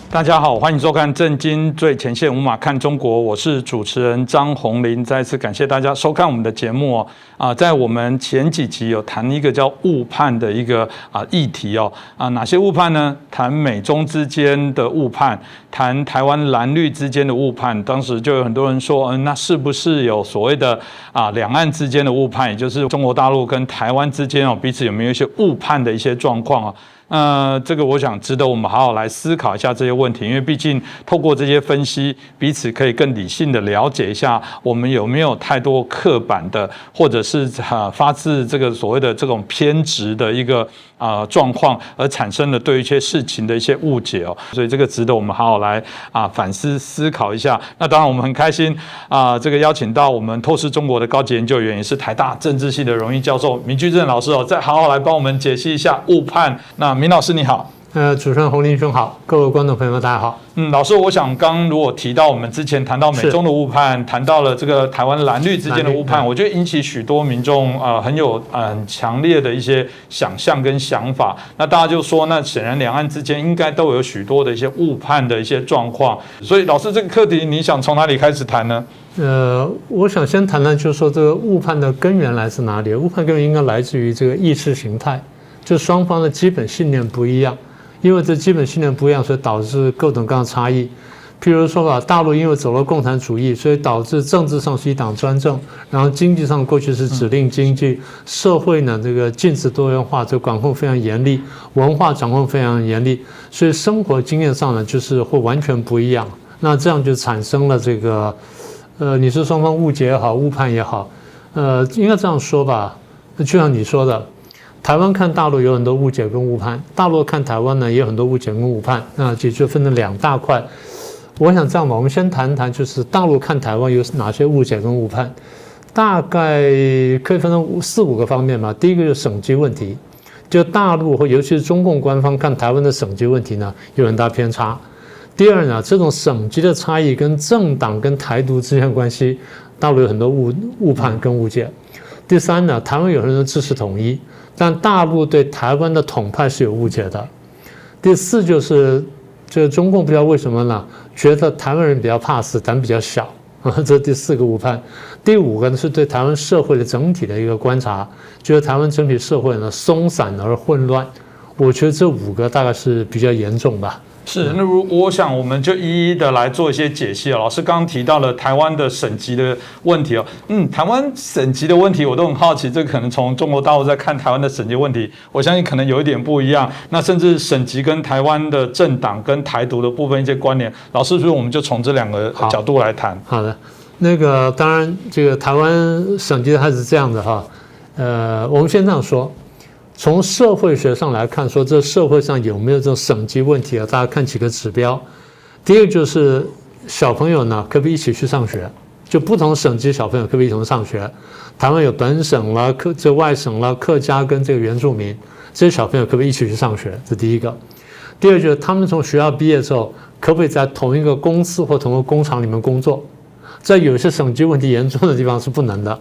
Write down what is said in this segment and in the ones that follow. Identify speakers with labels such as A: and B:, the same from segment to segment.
A: 大家好，欢迎收看《震惊最前线》，无马看中国，我是主持人张宏林。再次感谢大家收看我们的节目哦。在我们前几集有谈一个叫误判的一个议题哦。哪些误判呢？谈美中之间的误判，谈台湾蓝绿之间的误判。当时就有很多人说，那是不是有所谓的两岸之间的误判，也就是中国大陆跟台湾之间彼此有没有一些误判的一些状况啊？这个我想值得我们好好来思考一下这些问题，因为毕竟透过这些分析，彼此可以更理性的了解一下我们有没有太多刻板的，或者是发自这个所谓的这种偏执的一个状况，而产生了对一些事情的一些误解哦。所以这个值得我们好好来反思思考一下。那当然我们很开心这个邀请到我们透视中国的高级研究员，也是台大政治系的荣誉教授明居正老师再好好来帮我们解析一下误判。那明老师你好。
B: 主持人洪林兄好，各位观众朋友们大家好。
A: 老师，我想刚如果提到我们之前谈到美中的误判，谈到了这个台湾蓝绿之间的误判，我觉得引起许多民众很有很强烈的一些想象跟想法。那大家就说，那显然两岸之间应该都有许多的一些误判的一些状况。所以老师，这个课题你想从哪里开始谈呢？
B: 我想先谈谈，就是说这个误判的根源来自哪里？误判根源应该来自于这个意识形态，就双方的基本信念不一样。因为这基本信念不一样，所以导致各种各样的差异。譬如说吧，大陆因为走了共产主义，所以导致政治上是一党专政，然后经济上过去是指令经济，社会呢这个禁止多元化，这个管控非常严厉，文化掌控非常严厉，所以生活经验上呢就是会完全不一样。那这样就产生了这个你是双方误解也好，误判也好，应该这样说吧，就像你说的。台湾看大陆有很多误解跟误判，大陆看台湾呢也有很多误解跟误判，那就分成两大块。我想这样吧，我们先谈谈就是大陆看台湾有哪些误解跟误判，大概可以分成4、5个方面嘛。第一个就是省级问题，就大陆或尤其是中共官方看台湾的省级问题呢有很大偏差。第二呢，这种省级的差异跟政党跟台独之间的关系，大陆有很多误判跟误解。第三呢，台湾有很多人支持统一，但大陆对台湾的统派是有误解的。第四就是这个中共不知道为什么呢，觉得台湾人比较怕死，胆比较小这是第4个误判。第5个呢是对台湾社会的整体的一个观察，觉得台湾整体社会呢松散而混乱。我觉得这5个大概是比较严重吧。
A: 是，那我想我们就一一的来做一些解析老师刚刚提到了台湾的省级的问题台湾省级的问题我都很好奇，这可能从中国大陆在看台湾的省级问题，我相信可能有一点不一样。那甚至省级跟台湾的政党跟台独的部分一些关联，老师是不是我们就从这2个角度来谈？
B: 好的，那个当然这个台湾省级它是这样的哈，我们先这样说。从社会学上来看，说这社会上有没有这种省级问题大家看几个指标。第一个就是小朋友呢，可不可以一起去上学？就不同省级小朋友可不可以一同上学？台湾有本省啦、这外省啦、客家跟这个原住民，这些小朋友可不可以一起去上学？这第一个。第二就是他们从学校毕业之后，可不可以在同一个公司或同一个工厂里面工作？在有些省级问题严重的地方是不能的。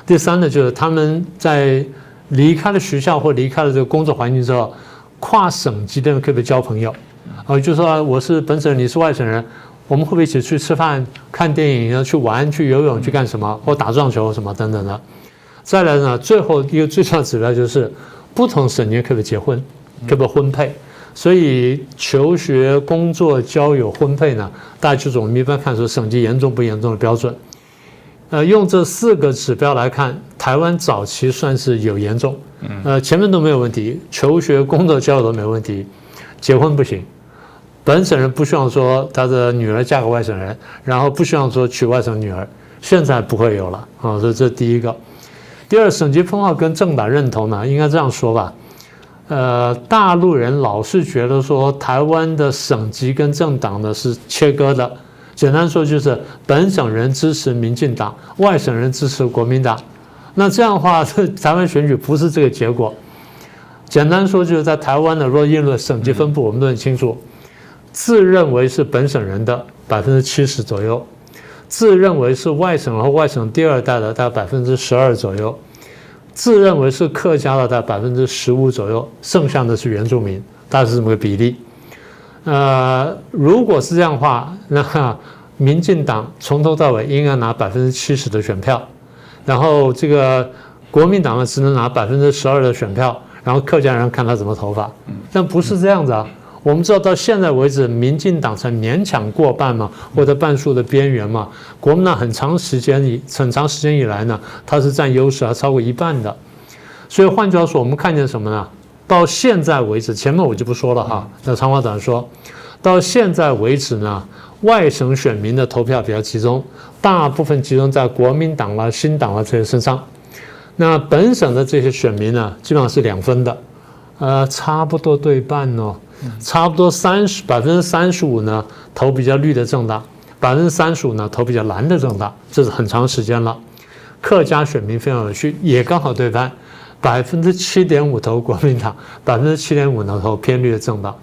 B: 第三呢，就是他们在离开了学校或离开了这个工作环境之后，跨省级的人可不可以交朋友？就说我是本省人，你是外省人，我们会不会一起去吃饭、看电影、去玩、去游泳、去干什么，或打撞球什么等等的？再来呢，最后一个最重要的指标就是不同省级可不可以结婚，可不可以婚配？所以求学、工作、交友、婚配呢，大概就是我们一般看说省级严重不严重的标准。用这4个指标来看，台湾早期算是有严重，前面都没有问题，求学、工作、交友都没问题，结婚不行，本省人不希望说他的女儿嫁给外省人，然后不希望说娶外省女儿，现在不会有了所以这第一个。第二，省级分化跟政党认同呢，应该这样说吧，大陆人老是觉得说台湾的省级跟政党呢是切割的。简单说就是本省人支持民进党，外省人支持国民党。那这样的话，台湾选举不是这个结果。简单说就是在台湾的若议论省级分布，我们都很清楚，自认为是本省人的70%左右，自认为是外省和外省第2代的大概12%左右，自认为是客家的大概15%左右，剩下的是原住民，大概是这么个比例。如果是这样的话，那民进党从头到尾应该拿70%的选票，然后这个国民党呢只能拿12%的选票，然后客家人看他怎么投法。但不是这样子啊。我们知道到现在为止，民进党才勉强过半嘛，或者半数的边缘嘛。国民党很长时间以来呢，它是占优势，超过一半的。所以换句话说，我们看见什么呢？到现在为止，前面我就不说了哈。那长话短说，到现在为止呢，外省选民的投票比较集中，大部分集中在国民党啦、新党啦这些身上。那本省的这些选民呢，基本上是2分的，差不多对半哦。差不多35%呢投比较绿的政党，35%呢投比较蓝的政党，这是很长时间了。客家选民非常有趣，也刚好对半，7.5%投国民党，7.5%呢投偏绿的政党。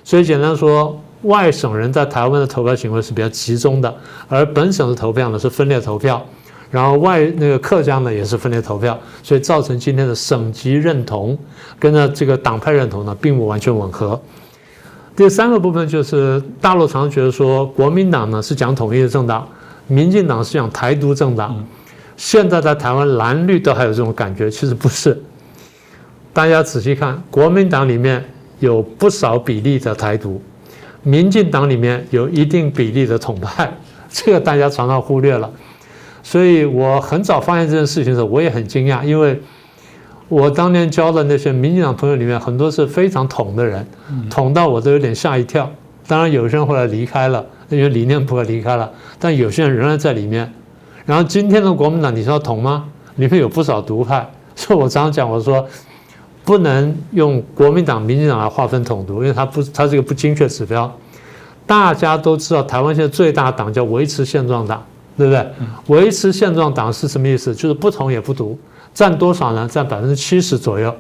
B: 所以简单说，外省人在台湾的投票行为是比较集中的，而本省的投票呢是分裂投票，然后那个客家呢也是分裂投票，所以造成今天的省级认同跟这个党派认同呢并不完全吻合。第3个部分就是大陆常觉得说，国民党呢是讲统一的政党，民进党是讲台独政党。现在在台湾蓝绿都还有这种感觉，其实不是。大家仔细看，国民党里面有不少比例的台独，民进党里面有一定比例的统派，这个大家常常忽略了。所以我很早发现这件事情的时候，我也很惊讶，因为我当年交的那些民进党朋友里面，很多是非常统的人，统到我都有点吓一跳。当然有些人后来离开了，因为理念不合离开了，但有些人仍然在里面。然后今天的国民党，你说要统吗？里面有不少独派，所以我常常讲，我说不能用国民党、民进党来划分统独，因为它是一个不精确指标。大家都知道，台湾现在最大党叫维持现状党，对不对？维持现状党是什么意思？就是不统也不独。占多少呢？占70%左右。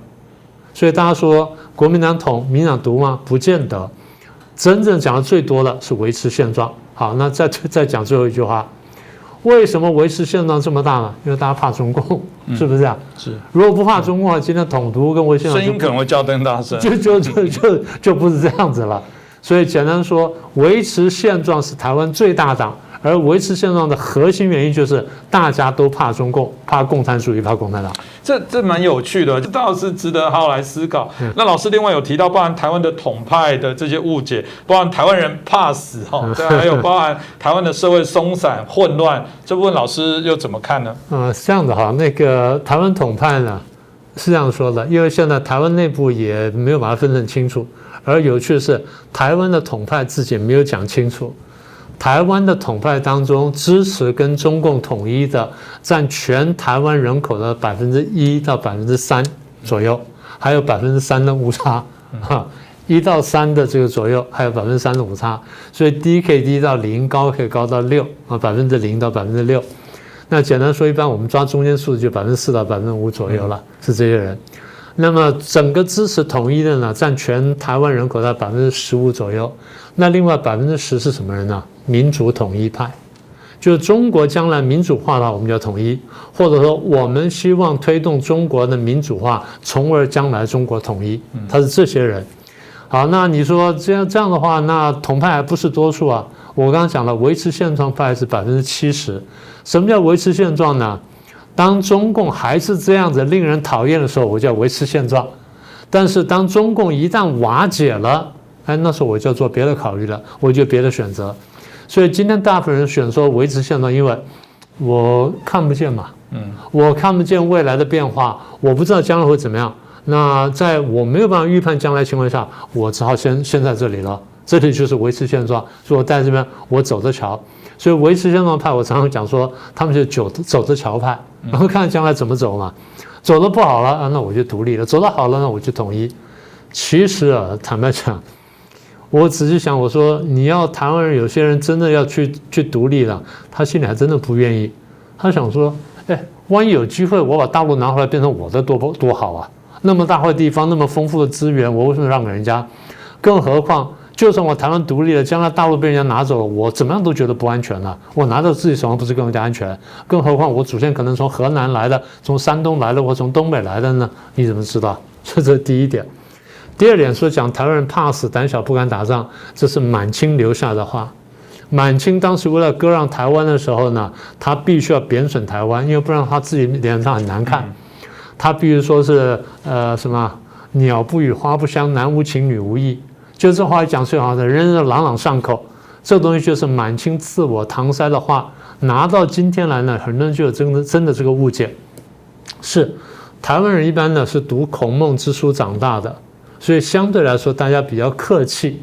B: 所以大家说国民党统，民进党独吗？不见得。真正讲的最多的是维持现状。好，那再讲最后一句话，为什么维持现状这么大呢？因为大家怕中共，是不是这样？
A: 是。
B: 如果不怕中共的话，今天统独跟维持现状
A: 声音可能会叫更大声，
B: 就不是这样子了。所以简单说，维持现状是台湾最大党。而维持现状的核心原因就是大家都怕中共，怕共产主义，怕共产党。
A: 这蛮有趣的，这倒是值得好好来思考。那老师另外有提到，包含台湾的统派的这些误解，包含台湾人怕死还有包含台湾的社会松散混乱，这部分老师又怎么看呢？
B: 是这样的哈，那个台湾统派呢是这样说的，因为现在台湾内部也没有把它分得很清楚，而有趣的是，台湾的统派自己没有讲清楚。台湾的统派当中，支持跟中共统一的占全台湾人口的1%到3%左右，还有3%的误差，1到3的这个左右，还有3%的误差，所以低可以低到0，高可以高到6，0%到6%。那简单说，一般我们抓中间数字就4%到5%左右了，是这些人。那么整个支持统一的呢，占全台湾人口的15%左右。那另外10%是什么人呢？民主统一派，就是中国将来民主化的话，我们叫统一，或者说我们希望推动中国的民主化，从而将来中国统一，他是这些人。好，那你说这样的话，那统派还不是多数啊？我刚刚讲了，维持现状派是70%。什么叫维持现状呢？当中共还是这样子令人讨厌的时候，我叫维持现状；但是当中共一旦瓦解了，那时候我就要做别的考虑了，我就别的选择。所以今天大部分人选说维持现状，因为我看不见嘛，我看不见未来的变化，我不知道将来会怎么样。那在我没有办法预判将来情况下，我只好先在这里了。这里就是维持现状，所以我在这边我走着瞧。所以维持现状派，我常常讲说他们是走着瞧派，然后看将来怎么走嘛。走得不好了那我就独立了；走得好了，那我就统一。其实坦白讲，我仔细想，我说你要台湾人，有些人真的要去独立了，他心里还真的不愿意。他想说，万一有机会，我把大陆拿回来变成我的多好啊！那么大块地方，那么丰富的资源，我为什么让给人家？更何况，就算我台湾独立了，将来大陆被人家拿走了，我怎么样都觉得不安全了。我拿到自己手上不是更加安全？更何况我祖先可能从河南来的，从山东来的，或从东北来的呢？你怎么知道？这是第一点。第二点说讲台湾人怕死、胆小、不敢打仗，这是满清留下的话。满清当时为了割让台湾的时候呢，他必须要贬损台湾，因为不然他自己脸上很难看。他必须说是什么鸟不语，花不香，男无情，女无义。就这话讲最好的，人人朗朗上口。这东西就是满清自我搪塞的话，拿到今天来呢，很多人就有真的这个误解。是台湾人一般呢是读孔孟之书长大的，所以相对来说大家比较客气。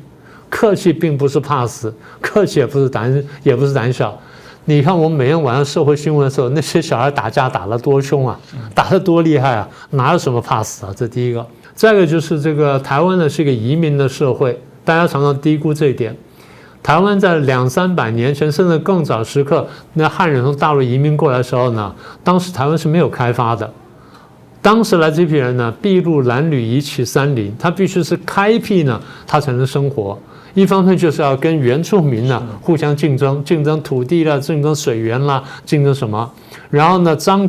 B: 客气并不是怕死，客气也不是胆小。你看我们每天晚上社会新闻的时候，那些小孩打架打得多凶啊，打得多厉害啊，哪有什么怕死啊？这第一个。再一个就是这个台湾呢是一个移民的社会，大家常常低估这一点。台湾在200-300年前，甚至更早时刻，那汉人从大陆移民过来的时候呢，当时台湾是没有开发的。当时来这批人呢，筚路蓝缕，一磧三林，他必须是开辟呢，他才能生活。一方面就是要跟原住民呢互相竞争土地啦，竞争水源啦，竞争什么？然后呢，漳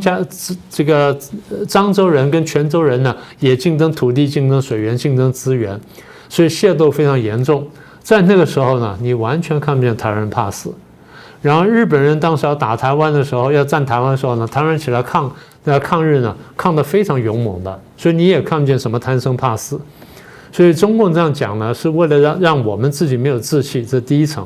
B: 州人跟泉州人呢也竞争土地、竞争水源、竞争资源，所以械斗非常严重。在那个时候呢，你完全看不见台湾人怕死。然后日本人当时要打台湾的时候，要占台湾的时候呢，台湾人起来抗日呢，抗得非常勇猛的，所以你也看不见什么贪生怕死。所以中共这样讲呢，是为了让我们自己没有志气，这第一层。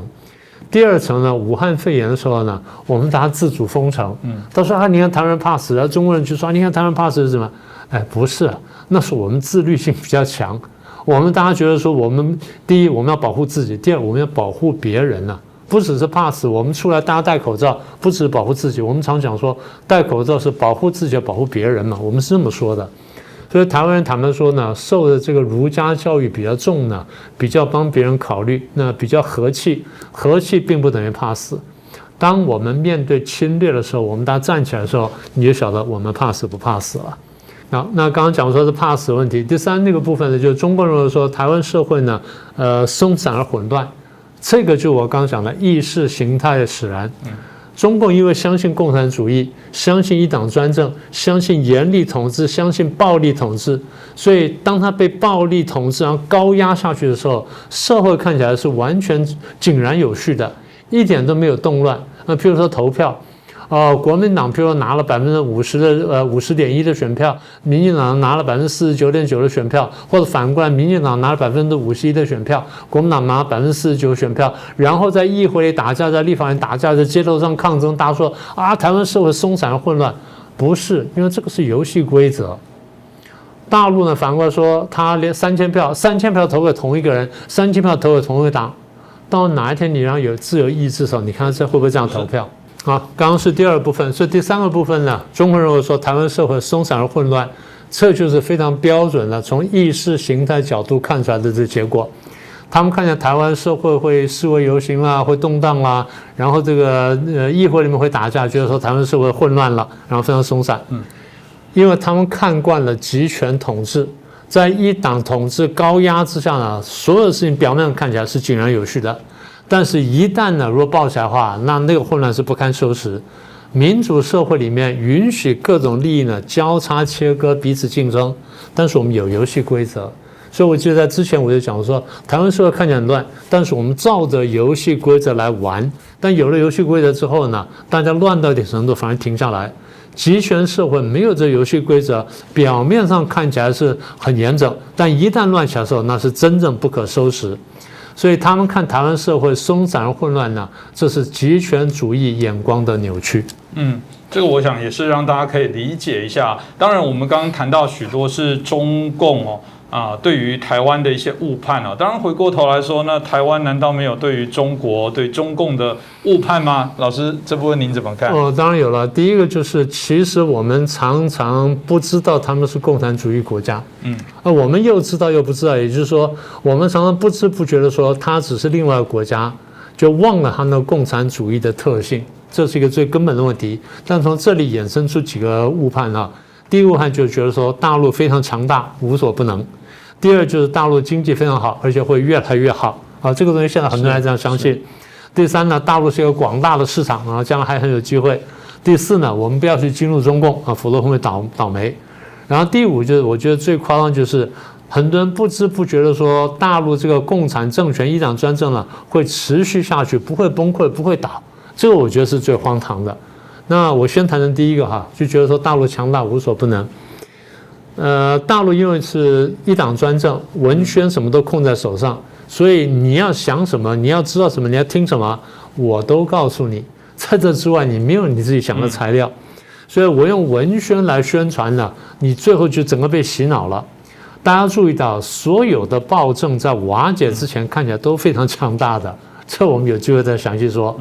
B: 第二层呢，武汉肺炎的时候呢，我们大家自主封城。他说啊，你看台湾人怕死，然后中国人就说，你看台湾人怕死是什么？哎，不是，那是我们自律性比较强。我们大家觉得说，我们第一我们要保护自己，第二我们要保护别人呢。不只是怕死，我们出来大家戴口罩，不只是保护自己。我们常讲说，戴口罩是保护自己，保护别人嘛，我们是这么说的。所以台湾人坦白说呢，受的这个儒家教育比较重呢，比较帮别人考虑，那比较和气。和气并不等于怕死。当我们面对侵略的时候，我们大家站起来的时候，你就晓得我们怕死不怕死了。那刚刚讲说是怕死问题。第三那个部分呢，就是中国人说台湾社会呢，松散而混乱。这个就我刚讲的意识形态的使然。中共因为相信共产主义，相信一党专政，相信严厉统治，相信暴力统治，所以当他被暴力统治然后高压下去的时候，社会看起来是完全井然有序的，一点都没有动乱。譬如说投票，国民党譬如说拿了50.1%的选票，民进党拿了49.9%的选票，或者反过来，民进党拿了51%的选票，国民党拿了49%选票，然后在议会里打架，在立法院打架，在街头上抗争，大家说啊，台湾社会松散混乱，不是，因为这个是游戏规则。大陆呢，反过来说，他连3000票投给同一个人，3000票投给同一个党，到哪一天你让有自由意志的时候，你看这会不会这样投票？好，刚刚是第二部分，所以第三个部分呢，中国人会说台湾社会松散而混乱，这就是非常标准的从意识形态角度看出来的这个结果。他们看见台湾社会会示威游行啦，会动荡啦，然后这个议会里面会打架，觉得说台湾社会混乱了，然后非常松散。因为他们看惯了集权统治，在一党统治高压之下呢，所有事情表面上看起来是井然有序的。但是，一旦呢，如果爆起来的话，那个混乱是不堪收拾。民主社会里面允许各种利益呢交叉切割、彼此竞争，但是我们有游戏规则。所以我记得在之前我就讲说，台湾社会看起来很乱，但是我们照着游戏规则来玩。但有了游戏规则之后呢，大家乱到一定程度反而停下来。集权社会没有这游戏规则，表面上看起来是很严整，但一旦乱起来的时候，那是真正不可收拾。所以他们看台湾社会松散而混乱呢，这是极权主义眼光的扭曲。
A: 这个我想也是让大家可以理解一下。当然，我们刚刚谈到许多是中共对于台湾的一些误判当然回过头来说，那台湾难道没有对于中国、对中共的误判吗？老师，这部分您怎么看？
B: 当然有了。第一个就是，其实我们常常不知道他们是共产主义国家。我们又知道又不知道，也就是说，我们常常不知不觉的说，它只是另外一个国家，就忘了它那共产主义的特性。这是一个最根本的问题。但从这里衍生出几个误判第一个误判就觉得说，大陆非常强大，无所不能。第二就是大陆经济非常好，而且会越来越好这个东西现在很多人还这样相信。第三呢，大陆是一个广大的市场将来还很有机会。第四呢，我们不要去激怒中共否则会倒霉。然后第五就是我觉得最夸张就是很多人不知不觉的说，大陆这个共产政权一党专政呢会持续下去，不会崩溃，不会倒。这个我觉得是最荒唐的。那我先谈谈第一个哈，就觉得说大陆强大无所不能。大陆因为是一党专政，文宣什么都控在手上，所以你要想什么，你要知道什么，你要听什么，我都告诉你。在这之外，你没有你自己想的材料，所以我用文宣来宣传了，你最后就整个被洗脑了。大家注意到，所有的暴政在瓦解之前看起来都非常强大的，这我们有机会再详细说。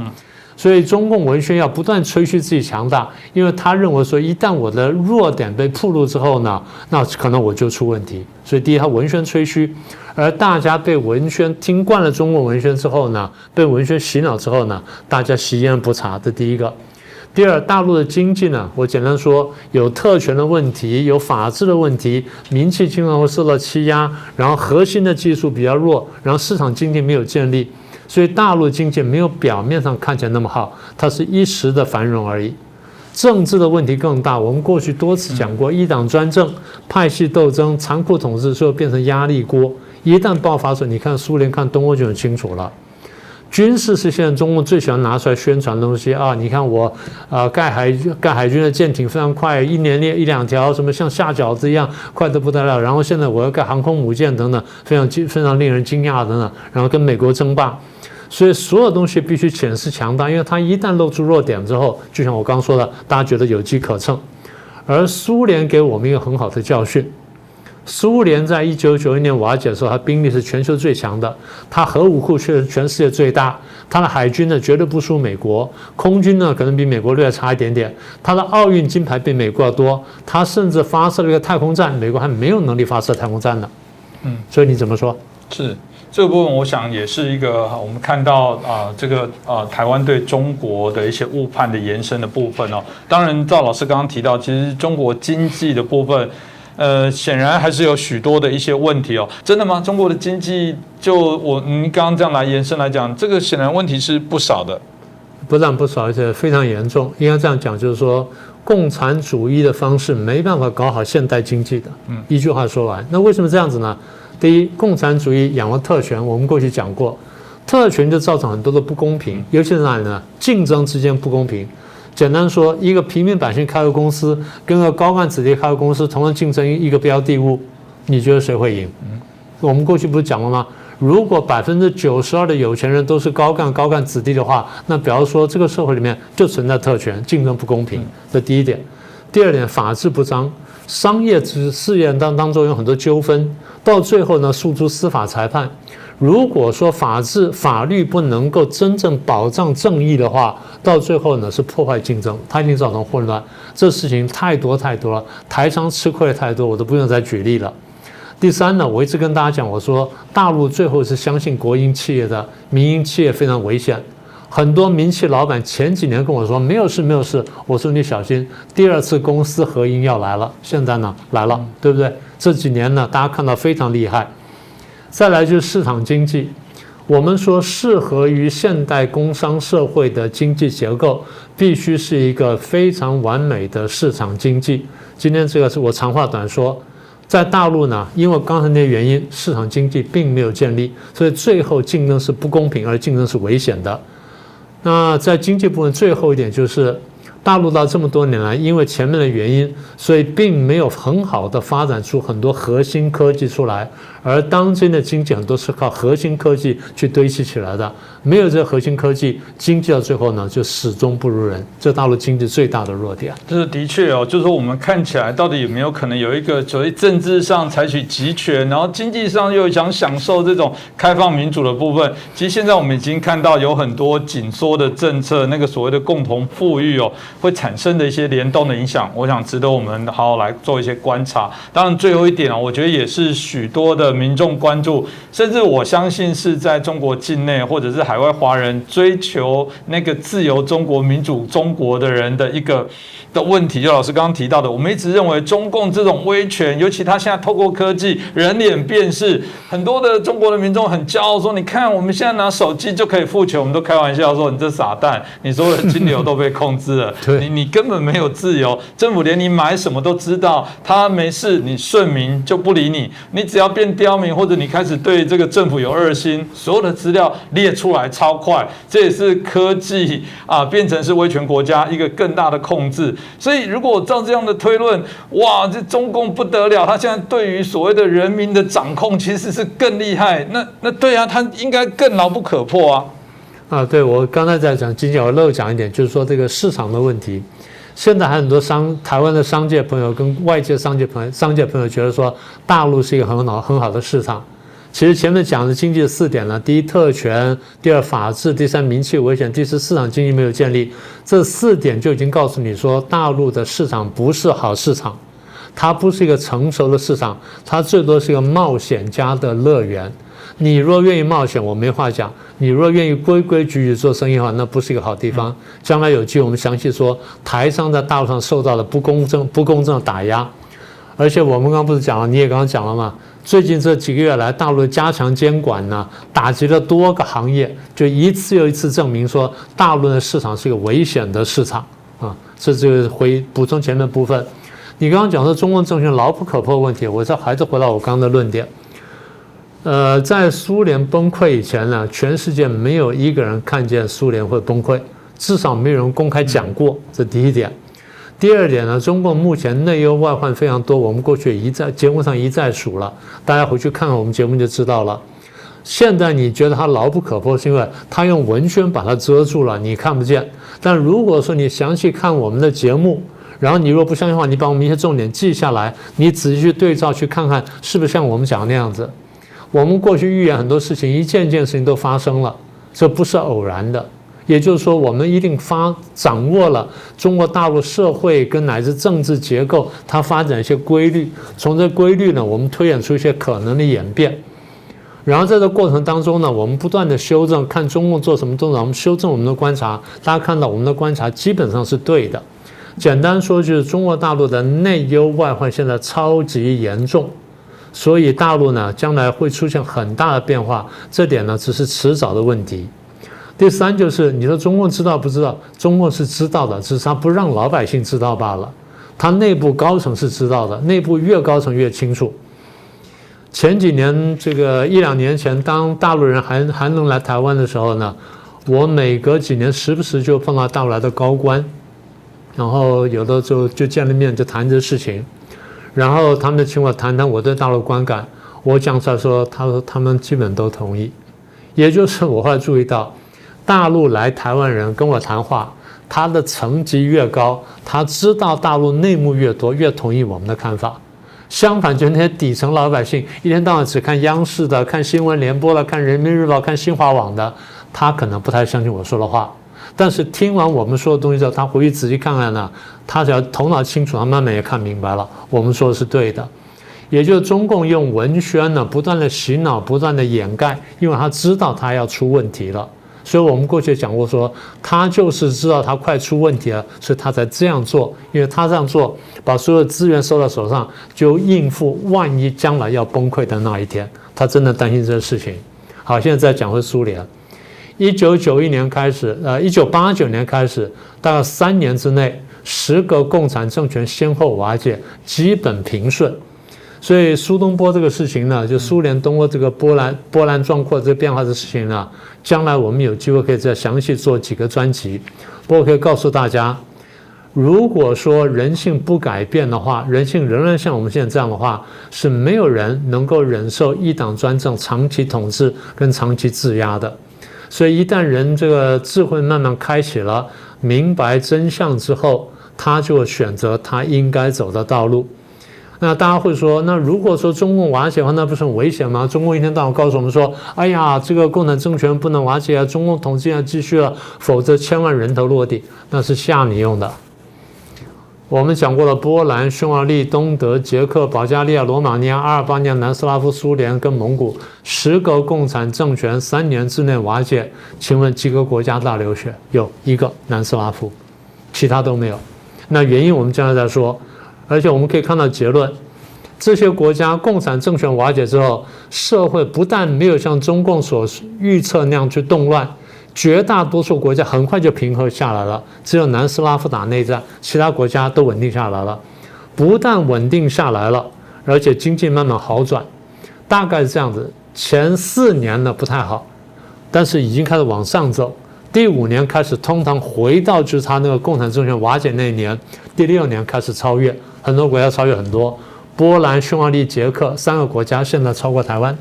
B: 所以中共文宣要不断吹嘘自己强大，因为他认为说，一旦我的弱点被暴露之后呢，那可能我就出问题。所以第一，他文宣吹嘘，而大家被文宣听惯了中共文宣之后呢，被文宣洗脑之后呢，大家习焉不察，这第一个。第二，大陆的经济呢，我简单说，有特权的问题，有法治的问题，民企经常会受到欺压，然后核心的技术比较弱，然后市场经济没有建立，所以大陆经济没有表面上看起来那么好，它是一时的繁荣而已。政治的问题更大，我们过去多次讲过，一党专政、派系斗争、残酷统治，最后变成压力锅。一旦爆发出，你看苏联、看东欧就很清楚了。军事是现在中共最喜欢拿出来宣传的东西啊！你看我盖海军的舰艇非常快，一年列1-2条，什么像下饺子一样快得不得了。然后现在我要盖航空母舰等等，非常令人惊讶等等。然后跟美国争霸，所以所有东西必须显示强大，因为它一旦露出弱点之后，就像我刚刚说的，大家觉得有机可乘。而苏联给我们一个很好的教训。苏联在1991年瓦解的时候，它兵力是全球最强的，它核武库却是全世界最大，它的海军呢绝对不输美国，空军呢可能比美国略差一点点，它的奥运金牌比美国要多，它甚至发射了一个太空站，美国还没有能力发射太空站呢。所以你怎么说？
A: 是这个部分，我想也是一个我们看到台湾对中国的一些误判的延伸的部分哦。当然，赵老师刚刚提到，其实中国经济的部分。显然还是有许多的一些问题哦。真的吗？中国的经济您刚刚这样来延伸来讲，这个显然问题是不少的，
B: 不但不少，而且非常严重。应该这样讲，就是说，共产主义的方式没办法搞好现代经济的。一句话说完，那为什么这样子呢？第一，共产主义养了特权，我们过去讲过，特权就造成很多的不公平，尤其是哪里呢？竞争之间不公平。简单说，一个平民百姓开个公司，跟个高干子弟开个公司，同样竞争一个标的物，你觉得谁会赢？我们过去不是讲了吗？如果92%的有钱人都是高干子弟的话，那比方说这个社会里面就存在特权，竞争不公平。这第一点。第二点，法治不彰，商业事业当中有很多纠纷，到最后呢诉诸司法裁判。如果说法律不能够真正保障正义的话，到最后呢是破坏竞争，它一定造成混乱。这事情太多了，台商吃亏的太多，我都不用再举例了。第三呢，我一直跟大家讲，我说大陆最后是相信国营企业的，民营企业非常危险。很多民企老板前几年跟我说没有事，我说你小心，第二次公私合营要来了。现在呢来了，对不对？这几年呢，大家看到非常厉害。再来就是市场经济，我们说适合于现代工商社会的经济结构，必须是一个非常完美的市场经济。今天这个是我长话短说，在大陆呢，因为刚才那些原因，市场经济并没有建立，所以最后竞争是不公平，而竞争是危险的。那在经济部分最后一点就是，大陆到这么多年来，因为前面的原因，所以并没有很好的发展出很多核心科技出来。而当今的经济很多是靠核心科技去堆砌起来的，没有这核心科技，经济到最后呢就始终不如人，这大陆经济最大的弱点。
A: 这是的确哦，就是说我们看起来到底有没有可能有一个所谓政治上采取集权，然后经济上又想享受这种开放民主的部分。其实现在我们已经看到有很多紧缩的政策，那个所谓的共同富裕哦，会产生的一些联动的影响，我想值得我们好好来做一些观察。当然，最后一点啊，我觉得也是许多的民众关注，甚至我相信是在中国境内或者是海外华人追求那个自由中国、民主中国的人的一个的问题。就老师刚刚提到的，我们一直认为中共这种威权，尤其他现在透过科技人脸辨识，很多的中国的民众很骄傲说：“你看，我们现在拿手机就可以付钱。”我们都开玩笑说：“你这傻蛋，你所有的金流都被控制了。”你根本没有自由，政府连你买什么都知道，他没事，你顺民就不理你，你只要变刁民或者你开始对这个政府有二心，所有的资料列出来超快，这也是科技变成是威权国家一个更大的控制。所以如果照这样的推论，哇，这中共不得了，他现在对于所谓的人民的掌控其实是更厉害，那对啊，他应该更牢不可破啊。
B: 对，我刚才在讲经济，我漏讲一点，就是说这个市场的问题。现在还很多台湾的商界朋友跟外界商界朋友觉得说，大陆是一个很好的市场。其实前面讲的经济的4点呢，第一特权，第二法治，第三民企危险，第四市场经济没有建立，这4点就已经告诉你说，大陆的市场不是好市场，它不是一个成熟的市场，它最多是一个冒险家的乐园。你若愿意冒险，我没话讲；你若愿意规规矩矩做生意的话，那不是一个好地方。将来有机会我们详细说，台商在大陆上受到的不公正的打压。而且我们刚刚不是讲了，你也刚刚讲了嘛，最近这几个月来，大陆加强监管呢，打击了多个行业，就一次又一次证明说，大陆的市场是一个危险的市场啊。这就补充前面部分。你刚刚讲说中共政权牢不可破的问题，我还是回到我刚刚的论点。在苏联崩溃以前呢，全世界没有一个人看见苏联会崩溃，至少没有人公开讲过，这第一点。第二点呢，中共目前内忧外患非常多，我们过去节目上一再数了，大家回去看看我们节目就知道了。现在你觉得它牢不可破，是因为它用文宣把它遮住了，你看不见。但如果说你详细看我们的节目，然后你若不相信的话，你把我们一些重点记下来，你仔细去对照去看看，是不是像我们讲的那样子。我们过去预言很多事情，一件件事情都发生了，这不是偶然的。也就是说，我们一定掌握了中国大陆社会跟乃至政治结构它发展一些规律，从这规律呢，我们推演出一些可能的演变。然后在这过程当中呢，我们不断的修正，看中共做什么动作，我们修正我们的观察。大家看到我们的观察基本上是对的。简单说就是中国大陆的内忧外患现在超级严重。所以大陆呢，将来会出现很大的变化，这点呢只是迟早的问题。第三就是你说中共知道不知道？中共是知道的，只是他不让老百姓知道罢了。他内部高层是知道的，内部越高层越清楚。前几年这个1-2年前，当大陆人还能来台湾的时候呢，我每隔几年时不时就碰到大陆来的高官，然后有的就见了面就谈这事情。然后他们请我谈谈我对大陆观感，我讲出来说，他们基本都同意。也就是我后来注意到，大陆来台湾人跟我谈话，他的层级越高，他知道大陆内幕越多，越同意我们的看法。相反，就那些底层老百姓，一天到晚只看央视的、看新闻联播的、看人民日报、看新华网的，他可能不太相信我说的话。但是听完我们说的东西之后，他回去仔细看看呢，他只要头脑清楚，他慢慢也看明白了，我们说的是对的。也就是中共用文宣呢，不断的洗脑，不断的掩盖，因为他知道他要出问题了。所以我们过去讲过说，他就是知道他快出问题了，所以他才这样做。因为他这样做，把所有资源收到手上，就应付万一将来要崩溃的那一天。他真的担心这个事情。好，现在再讲回苏联。1991年开始，1989年开始，大概3年之内，10个共产政权先后瓦解，基本平顺。所以苏东坡这个事情呢，就苏联东欧这个波澜壮阔这个变化的事情呢，将来我们有机会可以再详细做几个专辑。不过可以告诉大家，如果说人性不改变的话，人性仍然像我们现在这样的话，是没有人能够忍受一党专政、长期统治跟长期制压的。所以一旦人这个智慧慢慢开启了，明白真相之后，他就选择他应该走的道路。那大家会说，那如果说中共瓦解的话，那不是很危险吗？中共一天到晚告诉我们说，哎呀，这个共产政权不能瓦解啊，中共统治要继续了，否则千万人头落地，那是吓你用的。我们讲过了，波兰、匈牙利、东德、捷克、保加利亚、罗马尼亚、阿尔巴尼亚、南斯拉夫、苏联跟蒙古10个共产政权3年之内瓦解，请问几个国家大流血？有1个南斯拉夫，其他都没有。那原因我们将来再说。而且我们可以看到结论，这些国家共产政权瓦解之后，社会不但没有像中共所预测那样去动乱，绝大多数国家很快就平和下来了，只有南斯拉夫打内战，其他国家都稳定下来了。不但稳定下来了，而且经济慢慢好转，大概是这样子。前4年呢不太好，但是已经开始往上走。第5年开始通常回到就是他那个共产政权瓦解那一年，第6年开始超越，很多国家超越很多，波兰、匈牙利、捷克3个国家现在超过台湾。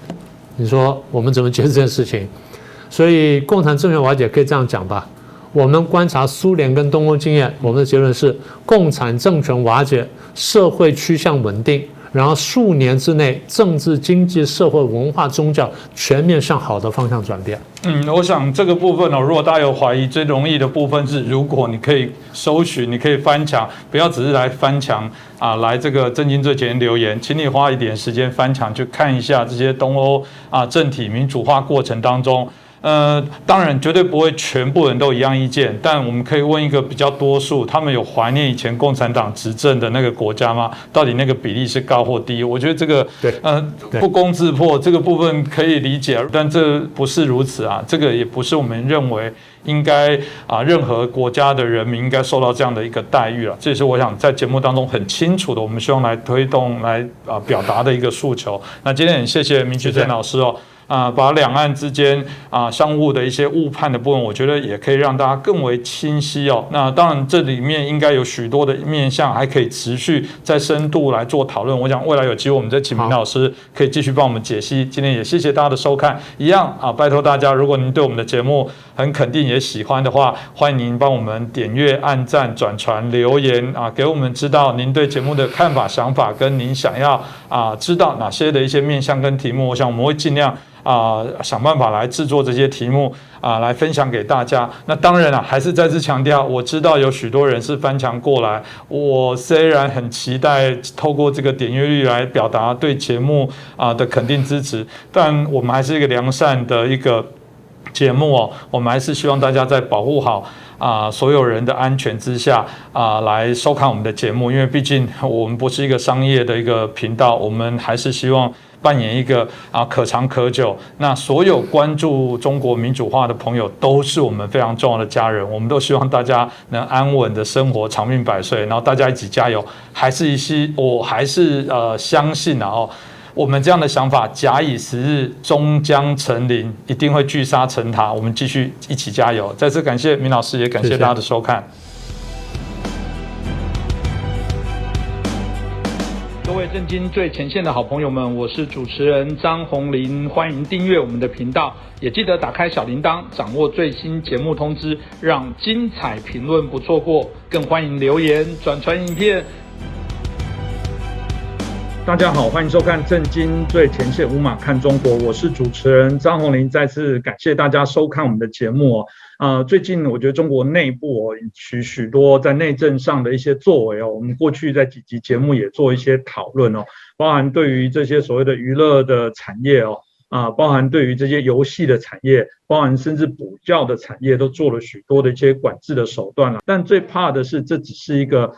B: 你说我们怎么解释这件事情？所以共产政权瓦解可以这样讲吧，我们观察苏联跟东欧经验，我们的结论是共产政权瓦解，社会趋向稳定，然后数年之内政治、经济、社会、文化、宗教全面向好的方向转变。
A: 我想这个部分如果大家有怀疑，最容易的部分是，如果你可以搜寻，你可以翻墙，不要只是来翻墙来这个震惊最前线留言，请你花一点时间翻墙去看一下这些东欧政体民主化过程当中。当然绝对不会全部人都一样意见，但我们可以问一个比较多数，他们有怀念以前共产党执政的那个国家吗？到底那个比例是高或低？我觉得这个不攻自破这个部分可以理解，但这不是如此这个也不是我们认为应该任何国家的人民应该受到这样的一个待遇这也是我想在节目当中很清楚的，我们希望来推动来表达的一个诉求。那今天很谢谢明居正老师把两岸之间相互的一些误判的部分，我觉得也可以让大家更为清晰那当然这里面应该有许多的面向还可以持续在深度来做讨论。我想未来有机会我们再请明老师可以继续帮我们解析。今天也谢谢大家的收看，一样拜托大家，如果您对我们的节目很肯定也喜欢的话，欢迎您帮我们点阅、按赞、转传、留言给我们知道您对节目的看法、想法，跟您想要知道哪些的一些面向跟题目。我想我们会尽量想办法来制作这些题目来分享给大家。那当然还是再次强调，我知道有许多人是翻墙过来，我虽然很期待透过这个点阅率来表达对节目的肯定支持，但我们还是一个良善的一个节目我们还是希望大家在保护好所有人的安全之下来收看我们的节目，因为毕竟我们不是一个商业的一个频道，我们还是希望扮演一个可长可久。那所有关注中国民主化的朋友都是我们非常重要的家人，我们都希望大家能安稳的生活，长命百岁，然后大家一起加油。我还是相信我们这样的想法，假以时日，终将成林，一定会聚沙成塔。我们继续一起加油。再次感谢明老师，也感谢大家的收看。各位震惊最前线的好朋友们，我是主持人张宏林，欢迎订阅我们的频道，也记得打开小铃铛，掌握最新节目通知，让精彩评论不错过。更欢迎留言、转传影片。大家好，欢迎收看《震惊最前线》，无马看中国，我是主持人张宏林。再次感谢大家收看我们的节目最近我觉得中国内部许多在内政上的一些作为我们过去在几集节目也做一些讨论包含对于这些所谓的娱乐的产业包含对于这些游戏的产业，包含甚至补教的产业，都做了许多的一些管制的手段但最怕的是，这只是一个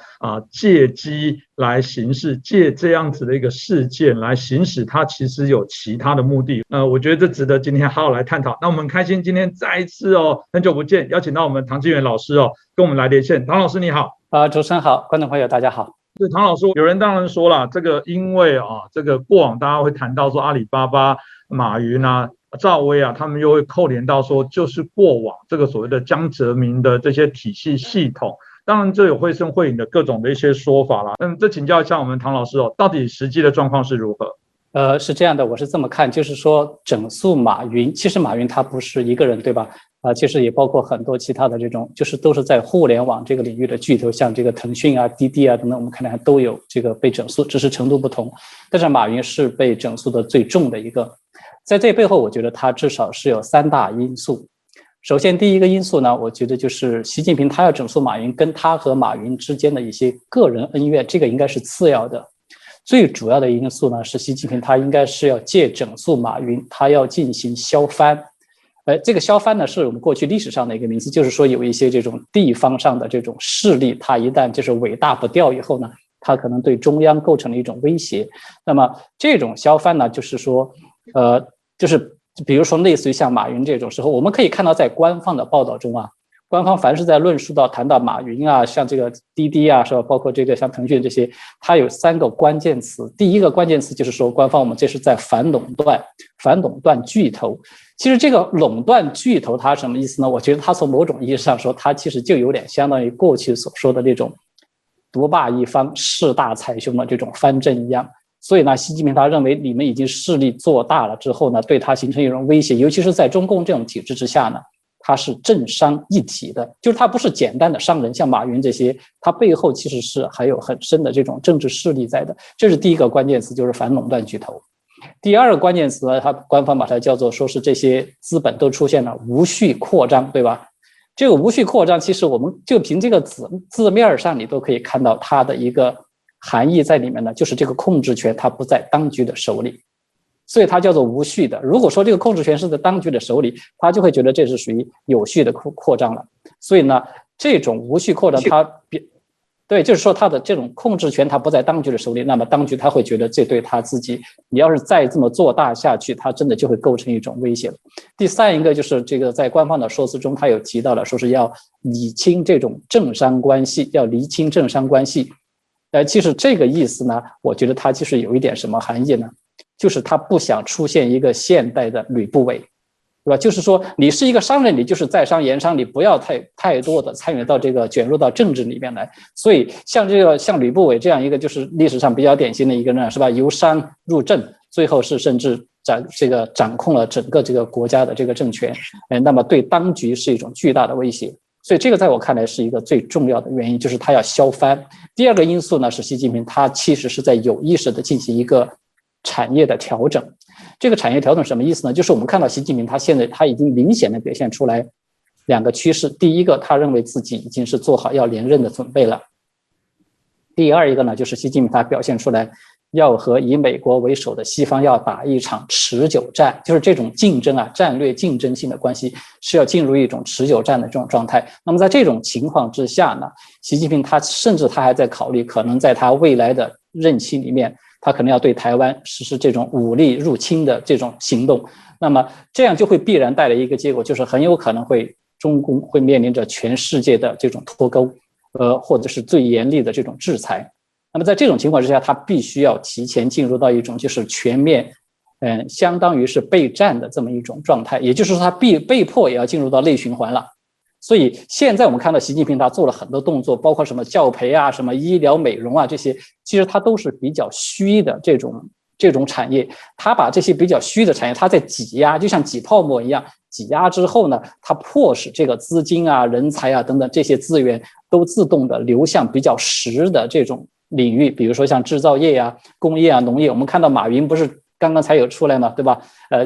A: 借机来行事，借这样子的一个事件来行使它其实有其他的目的。我觉得这值得今天好好来探讨。那我们很开心今天再一次很久不见，邀请到我们唐晋元老师跟我们来连线。唐老师你好。
C: 主持人好，观众朋友大家好。
A: 是唐老师，有人当然说了，这个因为这个过往大家会谈到说阿里巴巴、马云赵薇他们又会扣连到说就是过往这个所谓的江泽民的这些体系系统，当然这有绘声绘影的各种的一些说法啦。这请教一下我们唐老师到底实际的状况是如何？
C: 是这样的，我是这么看，就是说整肃马云，其实马云他不是一个人，对吧？其实也包括很多其他的这种，就是都是在互联网这个领域的巨头，像这个腾讯滴滴等等，我们看来都有这个被整肃，只是程度不同。但是马云是被整肃的最重的一个，在这背后，我觉得他至少是有3大因素。首先，第一个因素呢，我觉得就是习近平他要整肃马云，跟他和马云之间的一些个人恩怨，这个应该是次要的。最主要的因素呢，是习近平他应该是要借整肃马云，他要进行削藩。这个削藩呢，是我们过去历史上的一个名词，就是说有一些这种地方上的这种势力，他一旦就是尾大不掉以后呢，他可能对中央构成了一种威胁。那么这种削藩呢，就是说就是比如说类似于像马云这种时候，我们可以看到在官方的报道中啊，官方凡是在论述到谈到马云啊，像这个滴滴啊，是吧？包括这个像腾讯这些，它有3个关键词。第一个关键词就是说，官方我们这是在反垄断巨头。其实这个垄断巨头它什么意思呢？我觉得它从某种意义上说，它其实就有点相当于过去所说的那种独霸一方、势大财雄的这种藩镇一样。所以呢，习近平他认为你们已经势力做大了之后呢，对他形成一种威胁，尤其是在中共这种体制之下呢，他是政商一体的，就是他不是简单的商人，像马云这些，他背后其实是还有很深的这种政治势力在的。这是第一个关键词，就是反垄断巨头。第二个关键词呢，他官方把它叫做说是这些资本都出现了无序扩张，对吧？这个无序扩张，其实我们就凭这个字面上，你都可以看到它的一个含义在里面呢，就是这个控制权它不在当局的手里，所以它叫做无序的。如果说这个控制权是在当局的手里，他就会觉得这是属于有序的扩张了。所以呢，这种无序扩张对，就是说他的这种控制权它不在当局的手里，那么当局他会觉得这对他自己，你要是再这么做大下去，他真的就会构成一种威胁了。第三一个就是这个在官方的说辞中，他有提到了说是要理清这种政商关系，要厘清政商关系。其实这个意思呢，我觉得它其实有一点什么含义呢？就是他不想出现一个现代的吕不韦，对吧？就是说你是一个商人，你就是在商言商，你不要太多的参与到这个卷入到政治里面来。所以像吕不韦这样一个就是历史上比较典型的一个人，是吧？由商入政，最后是甚至掌控了整个这个国家的这个政权，那么对当局是一种巨大的威胁。所以这个在我看来是一个最重要的原因，就是他要削藩。第二个因素呢，是习近平他其实是在有意识的进行一个产业的调整。这个产业调整什么意思呢？就是我们看到习近平他现在他已经明显的表现出来2个趋势。第一个，他认为自己已经是做好要连任的准备了。第二一个呢，就是习近平他表现出来要和以美国为首的西方要打一场持久战，就是这种竞争啊，战略竞争性的关系是要进入一种持久战的这种状态。那么在这种情况之下呢，习近平他甚至他还在考虑，可能在他未来的任期里面，他可能要对台湾实施这种武力入侵的这种行动。那么这样就会必然带来一个结果，就是很有可能中共会面临着全世界的这种脱钩，或者是最严厉的这种制裁。那么在这种情况之下，他必须要提前进入到一种就是全面，相当于是备战的这么一种状态，也就是说他被迫也要进入到内循环了。所以现在我们看到习近平他做了很多动作，包括什么教培啊、什么医疗美容啊这些，其实他都是比较虚的这种产业。他把这些比较虚的产业，他在挤压，就像挤泡沫一样，挤压之后呢，他迫使这个资金啊、人才啊等等这些资源都自动的流向比较实的这种领域，比如说像制造业啊、工业啊、农业。我们看到马云不是刚刚才有出来嘛，对吧？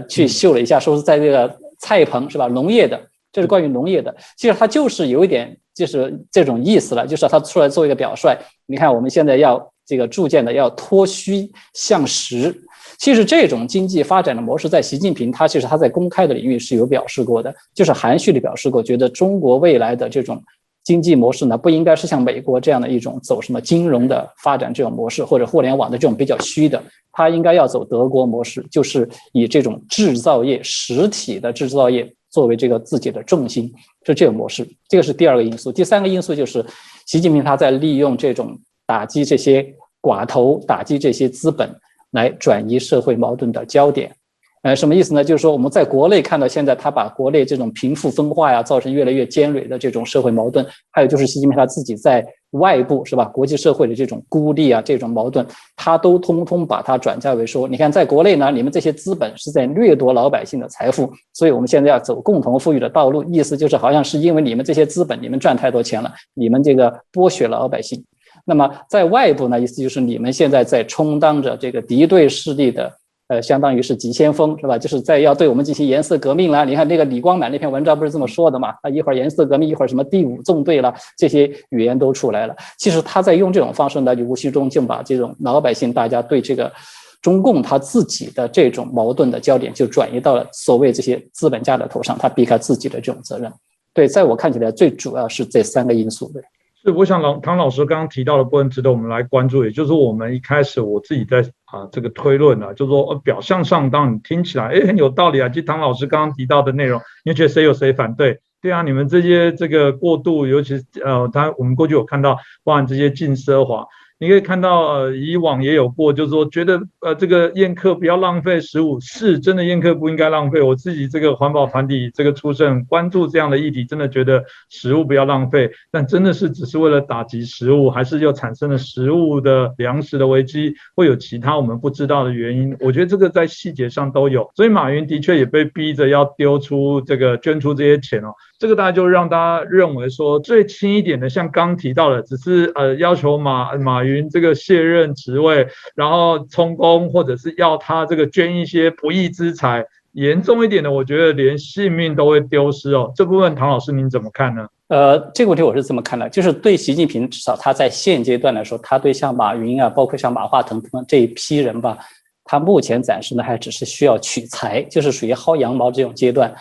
C: 去秀了一下，说是在这个菜棚是吧？农业的，这是关于农业的。其实他就是有一点就是这种意思了，就是他出来做一个表率。你看我们现在要这个逐渐的要脱虚向实。其实这种经济发展的模式，在习近平他其实他在公开的领域是有表示过的，就是含蓄的表示过，觉得中国未来的这种经济模式呢，不应该是像美国这样的一种走什么金融的发展这种模式，或者互联网的这种比较虚的，它应该要走德国模式，就是以这种制造业、实体的制造业作为这个自己的重心，是这种模式。这个是第二个因素。第三个因素就是习近平他在利用这种打击这些寡头、打击这些资本来转移社会矛盾的焦点。什么意思呢？就是说我们在国内看到现在他把国内这种贫富分化呀，造成越来越尖锐的这种社会矛盾，还有就是习近平他自己在外部是吧，国际社会的这种孤立啊，这种矛盾，他都通通把它转嫁为说，你看在国内呢，你们这些资本是在掠夺老百姓的财富，所以我们现在要走共同富裕的道路，意思就是好像是因为你们这些资本，你们赚太多钱了，你们这个剥削老百姓。那么在外部呢，意思就是你们现在在充当着这个敌对势力的相当于是急先锋是吧？就是在要对我们进行颜色革命了。你看那个李光满那篇文章不是这么说的嘛？一会儿颜色革命，一会儿什么第5纵队了，这些语言都出来了。其实他在用这种方式呢，就无形中就把这种老百姓大家对这个中共他自己的这种矛盾的焦点就转移到了所谓这些资本家的头上，他避开自己的这种责任。对，在我看起来最主要是这3个因素。对。
A: 是，我想唐老师刚刚提到的部分值得我们来关注，也就是我们一开始我自己在这个推论啊，就是说表象上当你听起来很有道理啊，就唐老师刚刚提到的内容，你觉得谁有谁反对？对啊，你们这个过度，尤其我们过去有看到，包含这些禁奢华。你可以看到，以往也有过，就是说觉得这个宴客不要浪费食物，是真的宴客不应该浪费。我自己这个环保团体这个出身，关注这样的议题，真的觉得食物不要浪费，但真的是只是为了打击食物，还是又产生了食物的粮食的危机，会有其他我们不知道的原因。我觉得这个在细节上都有，所以马云的确也被逼着要捐出这些钱哦。这个大家就让大家认为说，最轻一点的，像刚提到的，只是要求马云这个卸任职位，然后充公，或者是要他这个捐一些不义之财。严重一点的，我觉得连性命都会丢失哦。这部分唐老师您怎么看呢？
C: 这个问题我是这么看的，就是对习近平，至少他在现阶段来说，他对像马云啊，包括像马化腾等这一批人吧，他目前暂时呢还只是需要取财，就是属于薅羊毛这种阶段。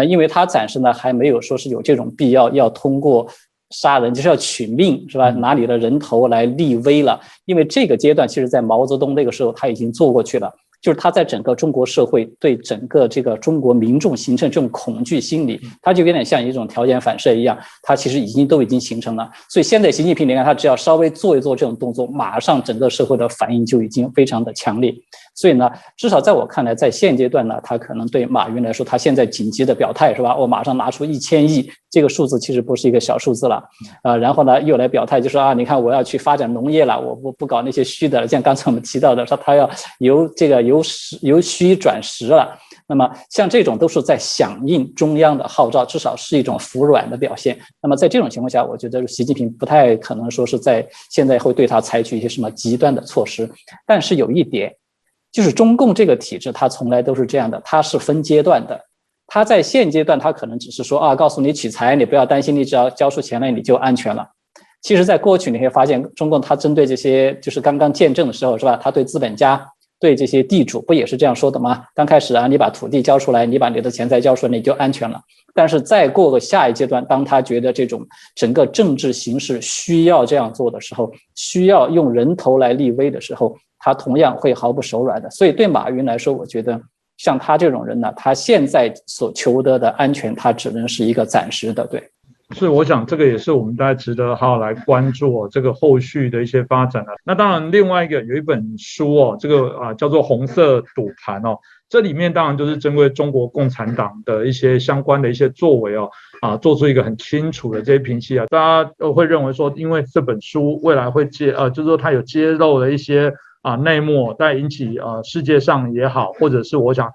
C: 因为他暂时呢还没有说是有这种必要要通过杀人，就是要取命，是吧？拿你的人头来立威了。因为这个阶段，其实在毛泽东那个时候他已经做过去了。就是他在整个中国社会对整个这个中国民众形成这种恐惧心理，他就有点像一种条件反射一样，他其实都已经形成了。所以现在习近平你看他只要稍微做一做这种动作，马上整个社会的反应就已经非常的强烈。所以呢，至少在我看来，在现阶段呢，他可能对马云来说，他现在紧急的表态是吧？我马上拿出1000亿，这个数字其实不是一个小数字了然后呢，又来表态，就说你看我要去发展农业了，我不搞那些虚的了，像刚才我们提到的，说他要由虚转实了。那么像这种都是在响应中央的号召，至少是一种服软的表现。那么在这种情况下，我觉得习近平不太可能说是在现在会对他采取一些什么极端的措施。但是有一点，就是中共这个体制，它从来都是这样的，它是分阶段的。它在现阶段，它可能只是说告诉你取财，你不要担心，你只要交出钱来，你就安全了。其实，在过去你会发现，中共它针对这些就是刚刚建政的时候，是吧？它对资本家、对这些地主，不也是这样说的吗？刚开始你把土地交出来，你把你的钱财交出来，你就安全了。但是再过个下一阶段，当他觉得这种整个政治形势需要这样做的时候，需要用人头来立威的时候，他同样会毫不手软的。所以对马云来说，我觉得像他这种人呢，他现在所求得的安全，他只能是一个暂时的。对，
A: 是，我想这个也是我们大家值得好好来关注这个后续的一些发展那当然，另外一个有一本书这个叫做《红色赌盘》这里面当然就是针对中国共产党的一些相关的一些作为做出一个很清楚的这些评析大家都会认为说，因为这本书未来会就是说它有揭露了一些内幕，在引起世界上也好，或者是我想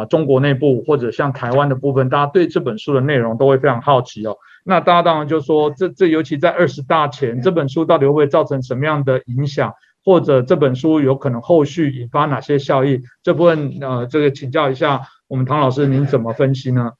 A: 中国内部或者像台湾的部分，大家对这本书的内容都会非常好奇那大家当然就说，这尤其在20大前，这本书到底会不会造成什么样的影响，或者这本书有可能后续引发哪些效益？这部分这个请教一下我们唐老师，您怎么分析呢？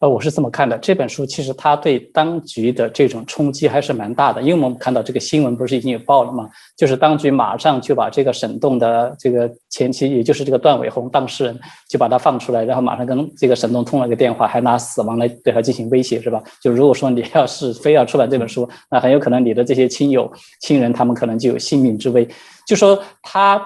C: 我是这么看的，这本书其实它对当局的这种冲击还是蛮大的，因为我们看到这个新闻不是已经有报了吗？就是当局马上就把这个沈栋的这个前妻，也就是这个段伟宏当事人，就把他放出来，然后马上跟这个沈栋通了个电话，还拿死亡来对他进行威胁，是吧？就如果说你要是非要出版这本书，那很有可能你的这些亲人他们可能就有性命之危。就说它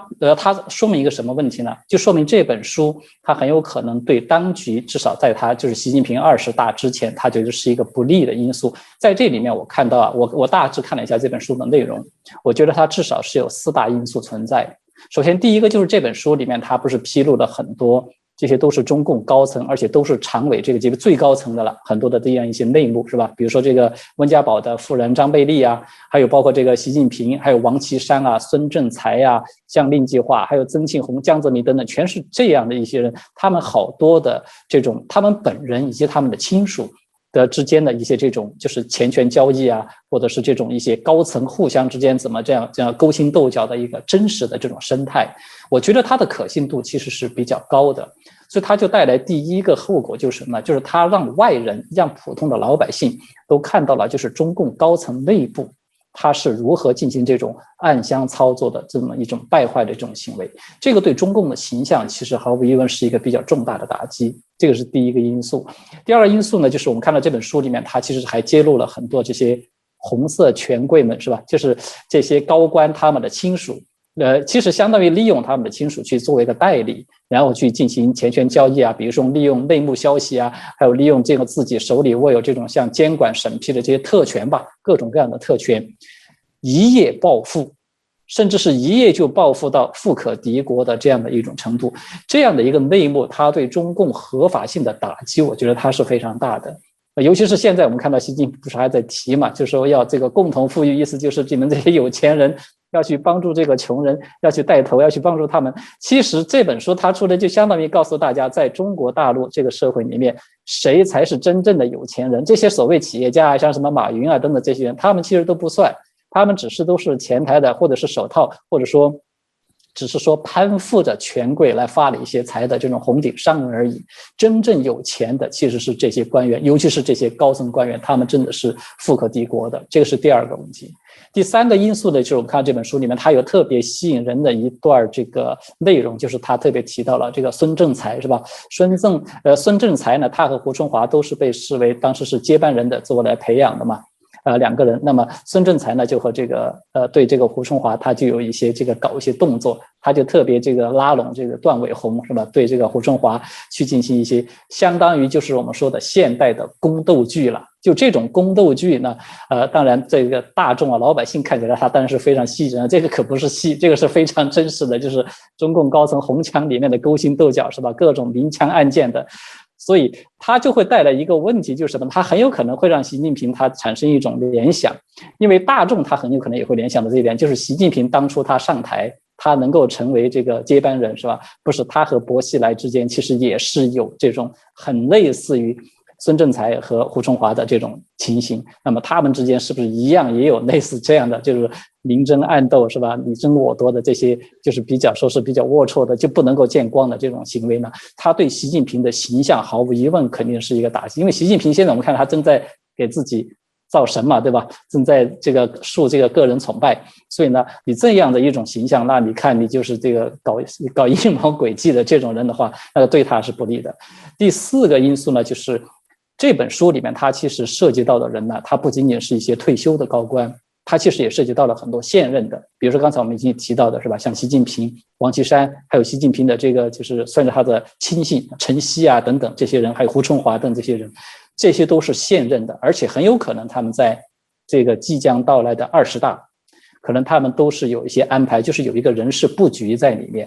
C: 说明一个什么问题呢？就说明这本书它很有可能对当局，至少在它就是习近平20大之前，它就是一个不利的因素。在这里面我看到我大致看了一下这本书的内容，我觉得它至少是有4大因素存在。首先第一个就是这本书里面它不是披露了很多，这些都是中共高层，而且都是常委这个级别最高层的了，很多的这样一些内幕，是吧？比如说这个温家宝的夫人张贝丽还有包括这个习近平，还有王岐山孙政才像令计划，还有曾庆红、江泽民等等，全是这样的一些人，他们好多的这种他们本人以及他们的亲属的之间的一些这种就是钱权交易或者是这种一些高层互相之间怎么这样勾心斗角的一个真实的这种生态，我觉得它的可信度其实是比较高的。所以它就带来第一个后果就是什么呢？就是它让外人，让普通的老百姓都看到了，就是中共高层内部它是如何进行这种暗箱操作的这么一种败坏的这种行为。这个对中共的形象其实毫无疑问是一个比较重大的打击，这个是第一个因素。第二个因素呢，就是我们看到这本书里面，它其实还揭露了很多这些红色权贵们，是吧？就是这些高官他们的亲属其实相当于利用他们的亲属去作为一个代理，然后去进行钱权交易啊，比如说利用内幕消息啊，还有利用这个自己手里握有这种像监管审批的这些特权吧，各种各样的特权，一夜暴富，甚至是一夜就暴富到富可敌国的这样的一种程度。这样的一个内幕，它对中共合法性的打击，我觉得它是非常大的。尤其是现在我们看到习近平不是还在提嘛，就是说要这个共同富裕，意思就是你们这些有钱人要去帮助这个穷人，要去带头，要去帮助他们。其实这本书他出的就相当于告诉大家，在中国大陆这个社会里面，谁才是真正的有钱人？这些所谓企业家啊，像什么马云啊等等这些人，他们其实都不算，他们只是都是前台的，或者是手套，或者说只是说攀附着权贵来发了一些财的这种红顶商人而已。真正有钱的其实是这些官员，尤其是这些高层官员，他们真的是富可敌国的。这个是第二个问题。第三个因素呢，就是我们看这本书里面，它有特别吸引人的一段这个内容，就是他特别提到了这个孙政才，是吧？孙政才呢，他和胡春华都是被视为当时是接班人的，作为来培养的嘛。两个人，那么孙政才呢就和这个对这个胡春华他就有一些这个搞一些动作，他就特别这个拉拢这个段伟宏，是吧？对这个胡春华去进行一些相当于就是我们说的现代的宫斗剧了。就这种宫斗剧呢，当然这个大众啊老百姓看起来他当然是非常戏人，这个可不是戏，这个是非常真实的，就是中共高层红墙里面的勾心斗角，是吧？各种明枪暗箭的。所以它就会带来一个问题，就是什么？它很有可能会让习近平他产生一种联想，因为大众他很有可能也会联想到这一点，就是习近平当初他上台，他能够成为这个接班人，是吧？不是他和薄熙来之间其实也是有这种很类似于孙政才和胡春华的这种情形，那么他们之间是不是一样也有类似这样的，就是明争暗斗，是吧？你争我夺的这些，就是比较说是比较龌龊的，就不能够见光的这种行为呢？他对习近平的形象毫无疑问肯定是一个打击，因为习近平现在我们看他正在给自己造神嘛，对吧？正在这个树这个个人崇拜，所以呢，你这样的一种形象，那你看你就是这个搞阴谋诡计的这种人的话，那个对他是不利的。第四个因素呢，就是这本书里面它其实涉及到的人呢，他不仅仅是一些退休的高官，它其实也涉及到了很多现任的，比如说刚才我们已经提到的是吧，像习近平、王岐山，还有习近平的这个就是算是他的亲信陈希啊等等这些人，还有胡春华等这些人，这些都是现任的，而且很有可能他们在这个即将到来的20大，可能他们都是有一些安排，就是有一个人事布局在里面。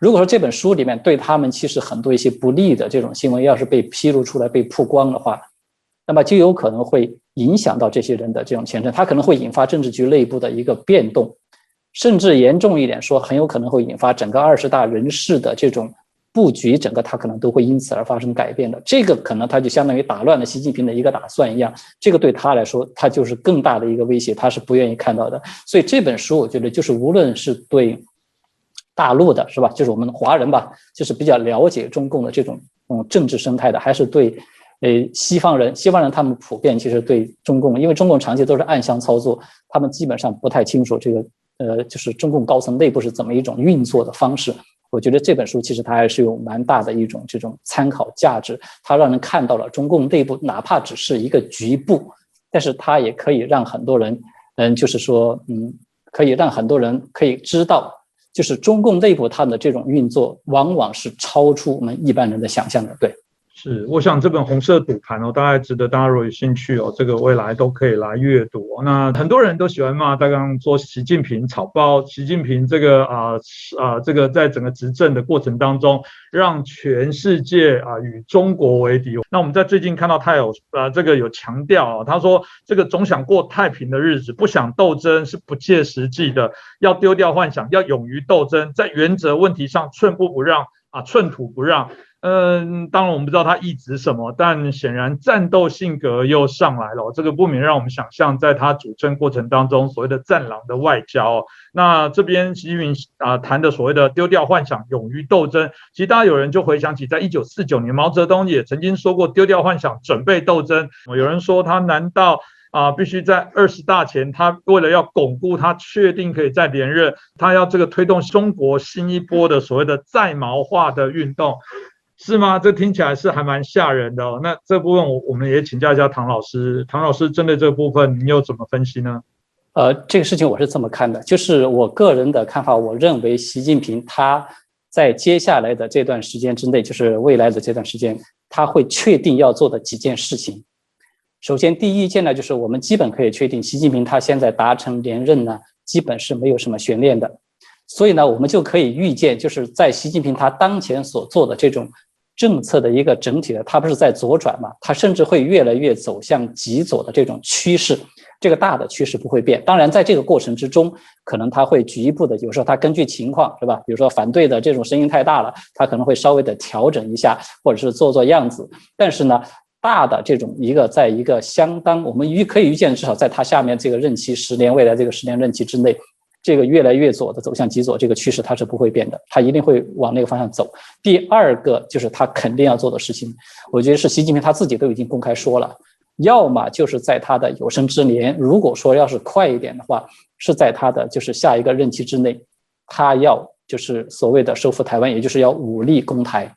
C: 如果说这本书里面对他们其实很多一些不利的这种新闻要是被披露出来、被曝光的话，那么就有可能会影响到这些人的这种前程，它可能会引发政治局内部的一个变动，甚至严重一点说，很有可能会引发整个20大人事的这种布局，整个它可能都会因此而发生改变的。这个可能它就相当于打乱了习近平的一个打算一样，这个对他来说，他就是更大的一个威胁，他是不愿意看到的。所以这本书我觉得就是无论是对大陆的是吧，就是我们华人吧，就是比较了解中共的这种政治生态的，还是对西方人他们普遍其实对中共，因为中共长期都是暗箱操作，他们基本上不太清楚这个就是中共高层内部是怎么一种运作的方式。我觉得这本书其实它还是有蛮大的一种这种参考价值，它让人看到了中共内部哪怕只是一个局部，但是它也可以让很多人就是说可以让很多人可以知道，就是中共内部它的这种运作往往是超出我们一般人的想象的。对，
A: 是，我想这本红色赌盘大概值得大家如果有兴趣这个未来都可以来阅读。那很多人都喜欢骂刚刚说习近平草包，习近平这个这个在整个执政的过程当中，让全世界与中国为敌。那我们在最近看到他有这个有强调他说这个总想过太平的日子，不想斗争是不切实际的，要丢掉幻想，要勇于斗争，在原则问题上寸步不让寸土不让。当然我们不知道他意指什么，但显然战斗性格又上来了，这个不免让我们想象在他主政过程当中所谓的战狼的外交。那这边习近平谈的所谓的丢掉幻想，勇于斗争，其实大家有人就回想起在1949年毛泽东也曾经说过丢掉幻想，准备斗争。有人说他难道必须在20大前，他为了要巩固他确定可以再连任，他要这个推动中国新一波的所谓的再毛化的运动，是吗？这听起来是还蛮吓人的那这部分我们也请教一下唐老师，针对这个部分你又怎么分析呢？
C: 这个事情我是这么看的，就是我个人的看法，我认为习近平他在接下来的这段时间之内，就是未来的这段时间，他会确定要做的几件事情。首先，第一件呢，就是我们基本可以确定，习近平他现在达成连任呢，基本是没有什么悬念的。所以呢，我们就可以预见，就是在习近平他当前所做的这种政策的一个整体的，他不是在左转嘛，他甚至会越来越走向极左的这种趋势。这个大的趋势不会变，当然在这个过程之中，可能他会局部的，有时候他根据情况，是吧？比如说反对的这种声音太大了，他可能会稍微的调整一下，或者是做样子。但是呢，大的这种在一个相当我们可以预见，至少在他下面这个任期10年，未来这个10年任期之内，这个越来越左的走向极左这个趋势它是不会变的，他一定会往那个方向走。第二个就是他肯定要做的事情，我觉得是习近平他自己都已经公开说了。要么就是在他的有生之年，如果说要是快一点的话，是在他的就是下一个任期之内，他要就是所谓的收复台湾，也就是要武力攻台。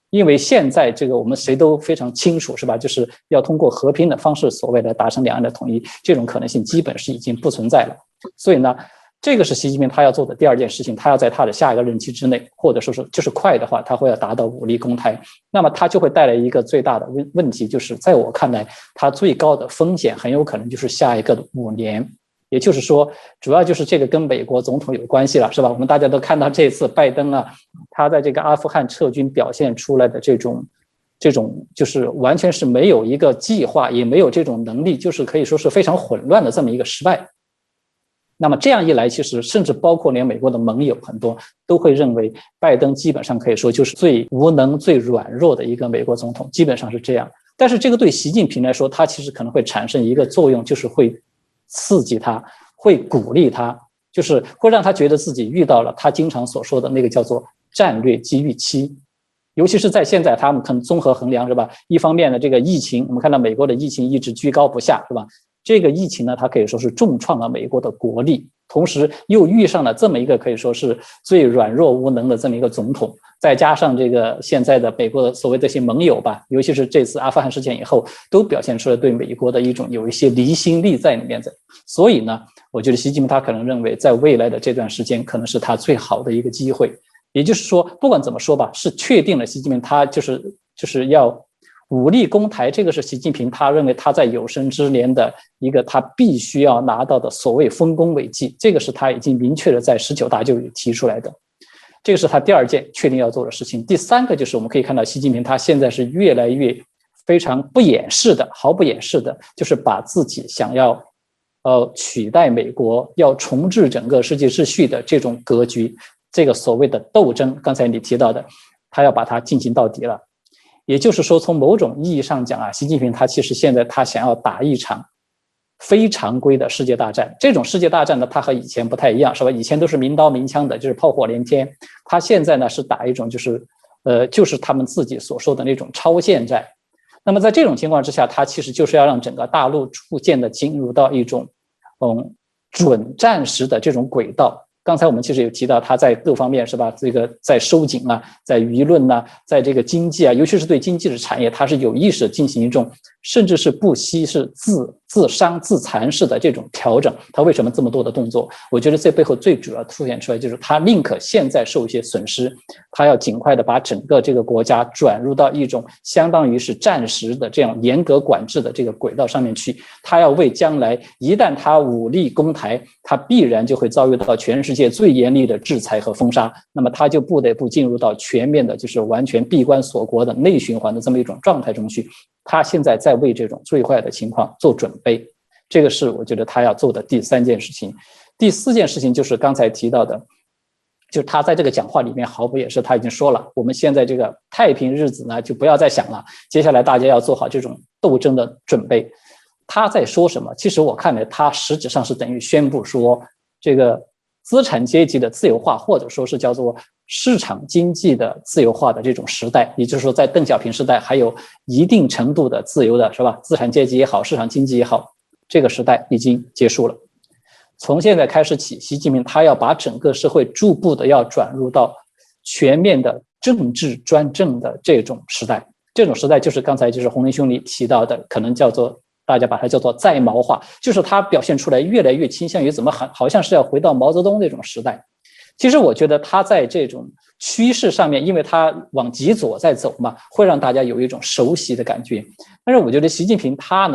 C: 因为现在这个我们谁都非常清楚，是吧？就是要通过和平的方式，所谓的达成两岸的统一，这种可能性基本是已经不存在了。所以呢，这个是习近平他要做的第二件事情，他要在他的下一个任期之内，或者说是就是快的话，他会要达到武力攻台。那么他就会带来一个最大的问题，就是在我看来，他最高的风险很有可能就是下一个的5年。也就是说，主要就是这个跟美国总统有关系了，是吧？我们大家都看到这次拜登啊，他在这个阿富汗撤军表现出来的这种就是完全是没有一个计划，也没有这种能力，就是可以说是非常混乱的这么一个失败。那么这样一来，其实甚至包括连美国的盟友很多都会认为，拜登基本上可以说就是最无能、最软弱的一个美国总统，基本上是这样。但是这个对习近平来说，他其实可能会产生一个作用，就是会刺激他，会鼓励他，就是会让他觉得自己遇到了他经常所说的那个叫做战略机遇期。尤其是在现在，他们可能综合衡量，是吧？一方面呢，这个疫情，我们看到美国的疫情一直居高不下，是吧？这个疫情呢，它可以说是重创了美国的国力，同时又遇上了这么一个可以说是最软弱无能的这么一个总统，再加上这个现在的美国的所谓这些盟友吧，尤其是这次阿富汗事件以后，都表现出了对美国的有一些离心力在里面的。所以呢，我觉得习近平他可能认为，在未来的这段时间，可能是他最好的一个机会。也就是说，不管怎么说吧，是确定了习近平他就是要武力攻台，这个是习近平他认为他在有生之年的一个他必须要拿到的所谓丰功伟绩，这个是他已经明确的在19大就提出来的，这个是他第二件确定要做的事情。第三个就是我们可以看到，习近平他现在是越来越非常不掩饰的，毫不掩饰的，就是把自己想要取代美国，要重置整个世界秩序的这种格局，这个所谓的斗争，刚才你提到的，他要把它进行到底了。也就是说，从某种意义上讲啊，习近平他其实现在他想要打一场非常规的世界大战。这种世界大战呢，它和以前不太一样，是吧？以前都是明刀明枪的，就是炮火连天。他现在呢是打一种就是他们自己所说的那种超限战。那么在这种情况之下，他其实就是要让整个大陆逐渐的进入到一种准战时的这种轨道。刚才我们其实有提到，他在各方面是吧？这个在收紧啊，在舆论啊，在这个经济啊，尤其是对经济的产业，他是有意识进行一种，甚至是不惜是自伤自残式的这种调整。他为什么这么多的动作？我觉得这背后最主要凸显出来就是他宁可现在受一些损失，他要尽快的把整个这个国家转入到一种相当于是战时的这样严格管制的这个轨道上面去。他要为将来一旦他武力攻台，他必然就会遭遇到全世界最严厉的制裁和封杀，那么他就不得不进入到全面的就是完全闭关锁国的内循环的这么一种状态中去。他现在在为这种最坏的情况做准备，这个是我觉得他要做的第三件事情。第四件事情就是刚才提到的，就是他在这个讲话里面毫不掩饰，他已经说了，我们现在这个太平日子呢就不要再想了，接下来大家要做好这种斗争的准备。他在说什么？其实我看来，他实质上是等于宣布说，这个资产阶级的自由化，或者说是叫做市场经济的自由化的这种时代，也就是说，在邓小平时代还有一定程度的自由的，是吧？资产阶级也好，市场经济也好，这个时代已经结束了。从现在开始起，习近平他要把整个社会逐步的要转入到全面的政治专政的这种时代。这种时代就是刚才就是洪林兄你提到的，可能叫做大家把它叫做在毛化，就是它表现出来越来越倾向于怎么好像是要回到毛泽东那种时代。其实我觉得他在这种趋势上面，因为他往极左在走嘛，会让大家有一种熟悉的感觉。但是我觉得习近平他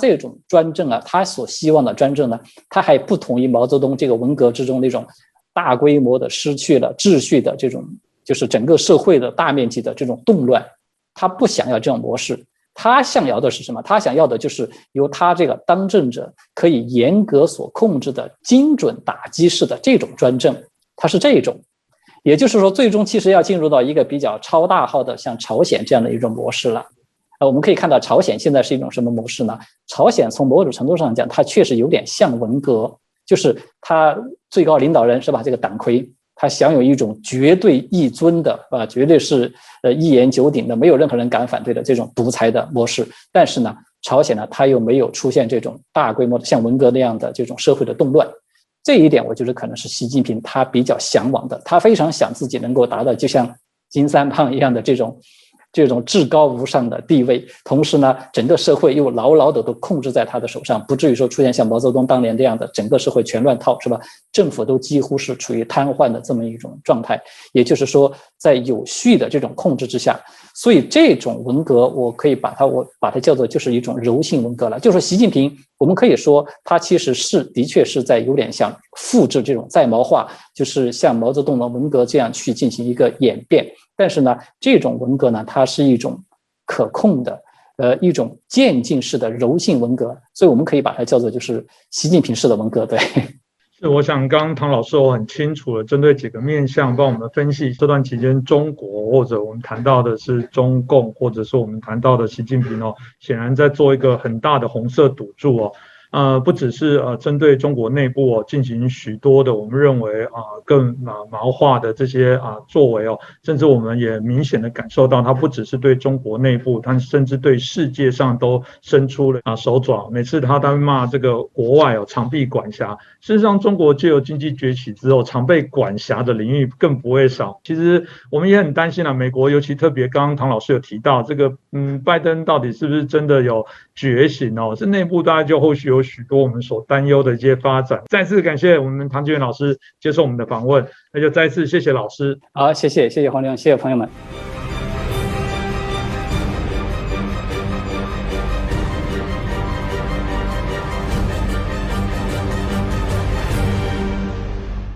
C: 这种专政啊，他所希望的专政呢，他还不同于毛泽东这个文革之中那种大规模的失去了秩序的这种，就是整个社会的大面积的这种动乱，他不想要这种模式。他想要的是什么？他想要的就是由他这个当政者可以严格所控制的精准打击式的这种专政，它是这种。也就是说，最终其实要进入到一个比较超大号的像朝鲜这样的一种模式了。我们可以看到朝鲜现在是一种什么模式呢？朝鲜从某种程度上讲，它确实有点像文革，就是他最高领导人是吧？这个党魁他享有一种绝对一尊的绝对是一言九鼎的，没有任何人敢反对的这种独裁的模式。但是呢，朝鲜呢，它又没有出现这种大规模的像文革那样的这种社会的动乱。这一点我觉得可能是习近平他比较向往的，他非常想自己能够达到就像金三胖一样的这种至高无上的地位，同时呢，整个社会又牢牢的都控制在他的手上，不至于说出现像毛泽东当年这样的整个社会全乱套，是吧？政府都几乎是处于瘫痪的这么一种状态。也就是说，在有序的这种控制之下，所以这种文革，我把它叫做就是一种柔性文革了。就是习近平，我们可以说他其实的确是在有点像复制这种在毛化，就是像毛泽东的文革这样去进行一个演变。但是呢，这种文革呢，它是一种可控的，一种渐进式的柔性文革，所以我们可以把它叫做就是习近平式的文革。对，
A: 是，我想刚刚唐老师我很清楚的针对几个面向帮我们分析这段期间中国或者我们谈到的是中共，或者说我们谈到的习近平显然在做一个很大的红色赌注不只是针对中国内部进行许多的我们认为更毛化的这些作为甚至我们也明显的感受到它不只是对中国内部，它甚至对世界上都伸出了手爪。每次他在骂这个国外常被管辖，事实上中国藉由经济崛起之后，常被管辖的领域更不会少。其实我们也很担心美国尤其特别刚刚唐老师有提到这个拜登到底是不是真的有觉醒是内部大概就后续有许多我们所担忧的一些发展。再次感谢我们唐杰元老师接受我们的访问，那就再次谢谢老师。
C: 好，谢谢黄亮，谢谢朋友们。